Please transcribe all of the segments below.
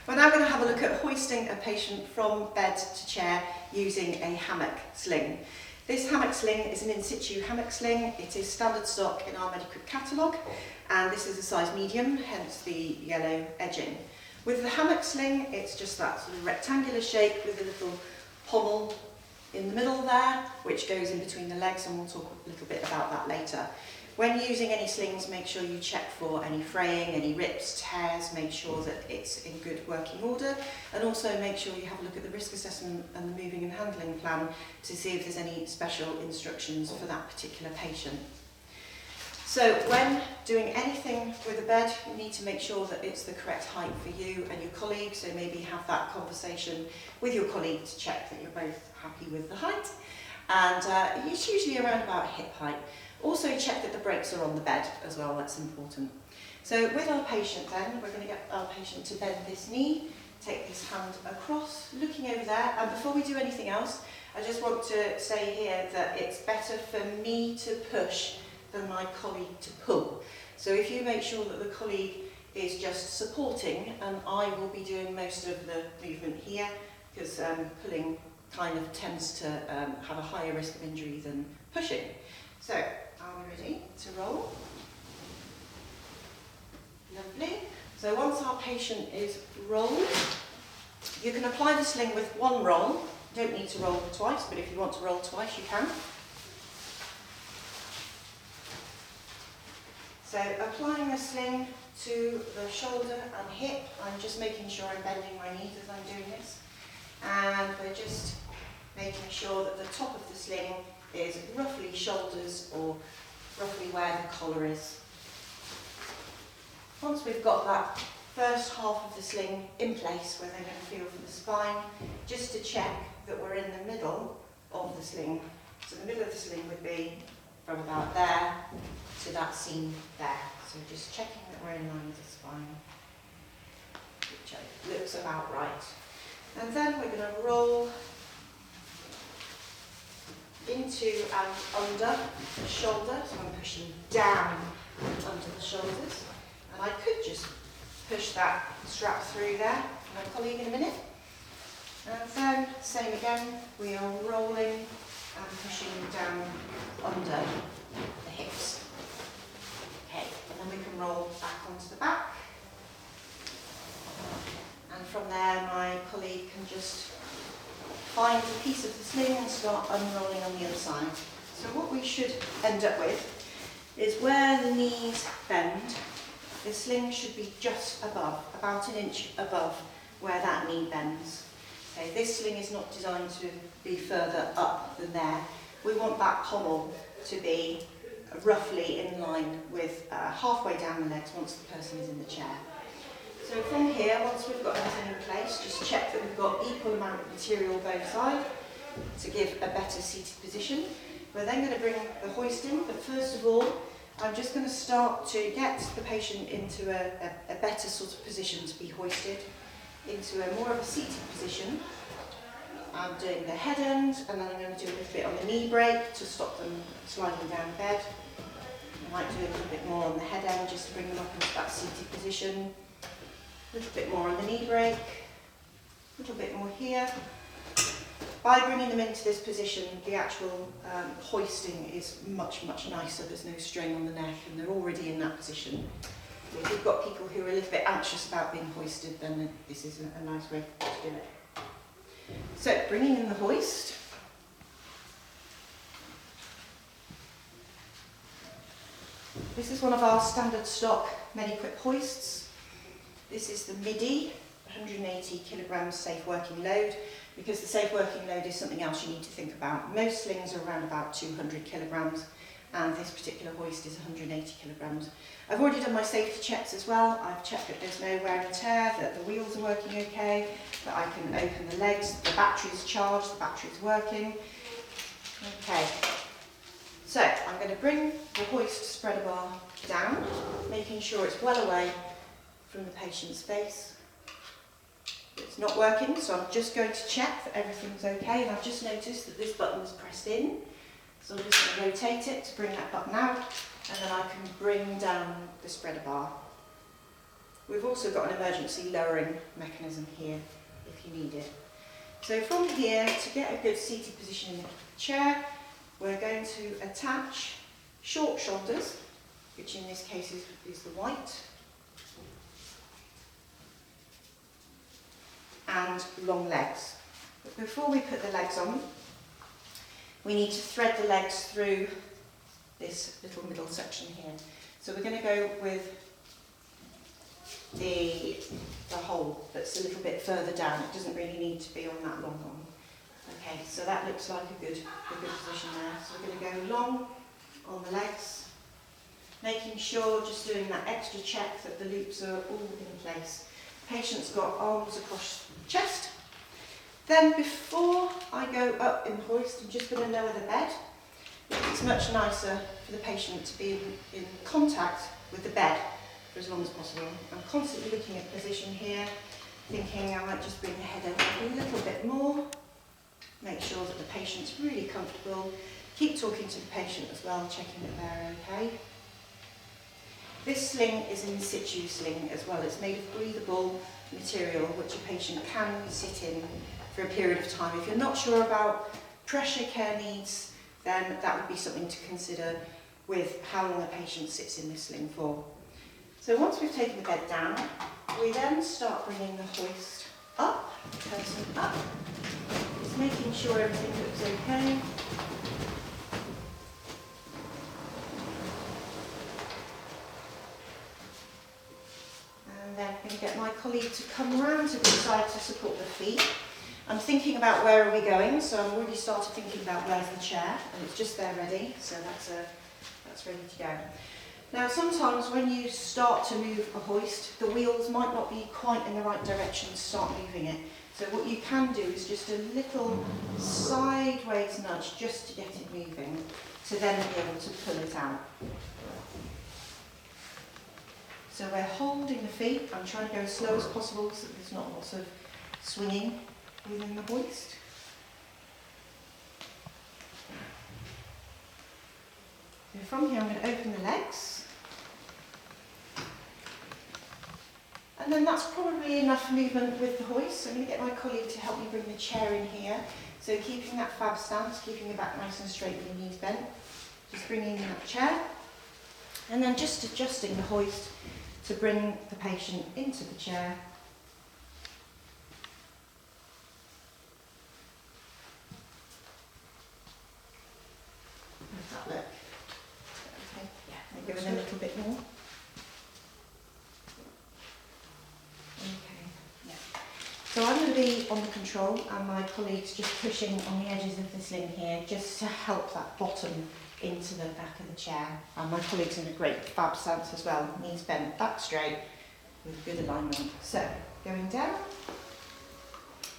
We're now going to have a look at hoisting a patient from bed to chair using a hammock sling. This hammock sling is an in situ hammock sling. It is standard stock in our medical catalogue, and this is a size medium, hence the yellow edging. With the hammock sling, it's just that sort of rectangular shape with a little pommel in the middle there, which goes in between the legs, and we'll talk a little bit about that later. When using any slings, make sure you check for any fraying, any rips, tears, make sure that it's in good working order, and also make sure you have a look at the risk assessment and the moving and handling plan to see if there's any special instructions for that particular patient. So when doing anything with a bed, you need to make sure that it's the correct height for you and your colleague, so maybe have that conversation with your colleague to check that you're both happy with the height, and it's usually around about hip height. Also check that the brakes are on the bed as well, that's important. So with our patient then, we're going to get our patient to bend this knee, take this hand across, looking over there, and before we do anything else, I just want to say here that it's better for me to push than my colleague to pull. So if you make sure that the colleague is just supporting, and I will be doing most of the movement here, because pulling kind of tends to have a higher risk of injury than pushing. So, are we ready to roll? Lovely. So once our patient is rolled, you can apply the sling with one roll. You don't need to roll twice, but if you want to roll twice, you can. So applying the sling to the shoulder and hip, I'm just making sure I'm bending my knees as I'm doing this. And we're just making sure that the top of the sling is roughly shoulders or roughly where the collar is. Once we've got that first half of the sling in place, we're then going to feel for the spine, just to check that we're in the middle of the sling. So the middle of the sling would be from about there to that seam there. So just checking that we're in line with the spine, which looks about right. And then we're going to roll into and under the shoulder, so I'm pushing down under the shoulders, and I could just push that strap through there for my colleague in a minute. And then, same again, we are rolling and pushing down under the hips. Okay, and then we can roll back onto the back, and from there my colleague can just find a piece of the sling and start unrolling on the other side. So what we should end up with is where the knees bend, the sling should be just above, about an inch above where that knee bends. Okay, this sling is not designed to be further up than there. We want that pommel to be roughly in line with halfway down the legs once the person is in the chair. So from here, once we've got everything in place, just check that we've got equal amount of material both sides to give a better seated position. We're then going to bring the hoist in, but first of all, I'm just going to start to get the patient into a better sort of position to be hoisted, into a more of a seated position. I'm doing the head end, and then I'm going to do a little bit on the knee break to stop them sliding down the bed. I might do a little bit more on the head end just to bring them up into that seated position. A little bit more on the knee break, a little bit more here. By bringing them into this position, the actual hoisting is much, much nicer. There's no strain on the neck, and they're already in that position. If you've got people who are a little bit anxious about being hoisted, then this is a nice way to do it. So, bringing in the hoist. This is one of our standard stock Medi-Equip hoists. This is the MIDI, 180 kilograms safe working load, because the safe working load is something else you need to think about. Most slings are around about 200 kilograms, and this particular hoist is 180 kilograms. I've already done my safety checks as well. I've checked that there's no wear and tear, that the wheels are working okay, that I can open the legs, the battery's charged, the battery's working. Okay, so I'm going to bring the hoist spreader bar down, making sure it's well away from the patient's face. It's not working, so I'm just going to check that everything's okay, and I've just noticed that this button is pressed in, so I'm just going to rotate it to bring that button out, and then I can bring down the spreader bar. We've also got an emergency lowering mechanism here if you need it. So from here, to get a good seated position in the chair, we're going to attach short shoulders, which in this case is the white, and long legs. But before we put the legs on, we need to thread the legs through this little middle section here. So we're going to go with the hole that's a little bit further down. It doesn't really need to be on that long one. Okay, so that looks like a good position there. So we're going to go long on the legs, making sure, just doing that extra check that the loops are all in place. Patient's got arms across the chest. Then before I go up in the hoist, I'm just going to lower the bed. It's much nicer for the patient to be in contact with the bed for as long as possible. I'm constantly looking at position here, thinking I might just bring the head over a little bit more, make sure that the patient's really comfortable. Keep talking to the patient as well, checking that they're okay. This sling is an in situ sling as well. It's made of breathable material which a patient can sit in for a period of time. If you're not sure about pressure care needs, then that would be something to consider with how long a patient sits in this sling for. So once we've taken the bed down, we then start bringing the hoist up, the person up, just making sure everything looks okay. And then I'm going to get my colleague to come around to the side to support the feet. I'm thinking about where are we going, so I've already started thinking about where's the chair, and it's just there ready, so that's ready to go. Now sometimes when you start to move a hoist, the wheels might not be quite in the right direction to start moving it. So what you can do is just a little sideways nudge just to get it moving, to then be able to pull it out. So we're holding the feet. I'm trying to go as slow as possible so that there's not lots of swinging within the hoist. So from here I'm going to open the legs. And then that's probably enough movement with the hoist. So I'm going to get my colleague to help me bring the chair in here. So keeping that fab stance, keeping your back nice and straight with your knees bent. Just bringing in that chair. And then just adjusting the hoist to bring the patient into the chair. How does that look? Okay, yeah, maybe go in a little bit more. Okay, yeah. So I'm going to be on the control and my colleague's just pushing on the edges of the sling here just to help that bottom into the back of the chair. And my colleague's in a great fab stance as well, knees bent, back straight, with good alignment. So, going down.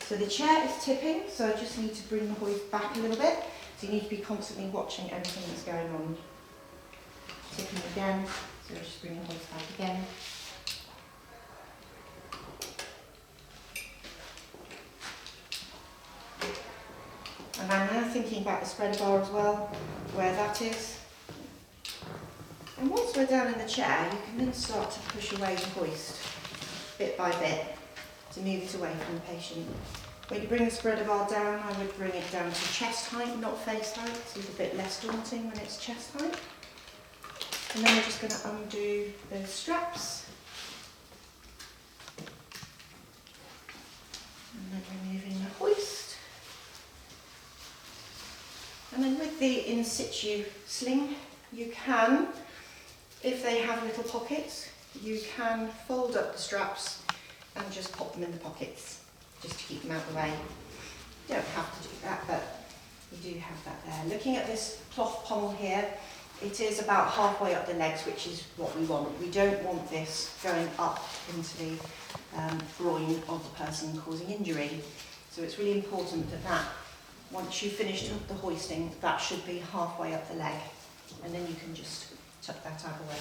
So the chair is tipping, so I just need to bring the hoist back a little bit. So you need to be constantly watching everything that's going on. Tipping again, so just bring the hoist back again. And I'm now thinking about the spreader bar as well, where that is. And once we're down in the chair, you can then start to push away the hoist, bit by bit, to move it away from the patient. When you bring the spreader bar down, I would bring it down to chest height, not face height. It's a little bit less daunting when it's chest height. And then we're just going to undo those straps. And then removing the hoist. And then with the in situ sling, you can, if they have little pockets, you can fold up the straps and just pop them in the pockets, just to keep them out of the way. You don't have to do that, but you do have that there. Looking at this cloth pommel here, it is about halfway up the legs, which is what we want. We don't want this going up into the groin of the person, causing injury. So it's really important that once you've finished the hoisting, that should be halfway up the leg, and then you can just tuck that out away.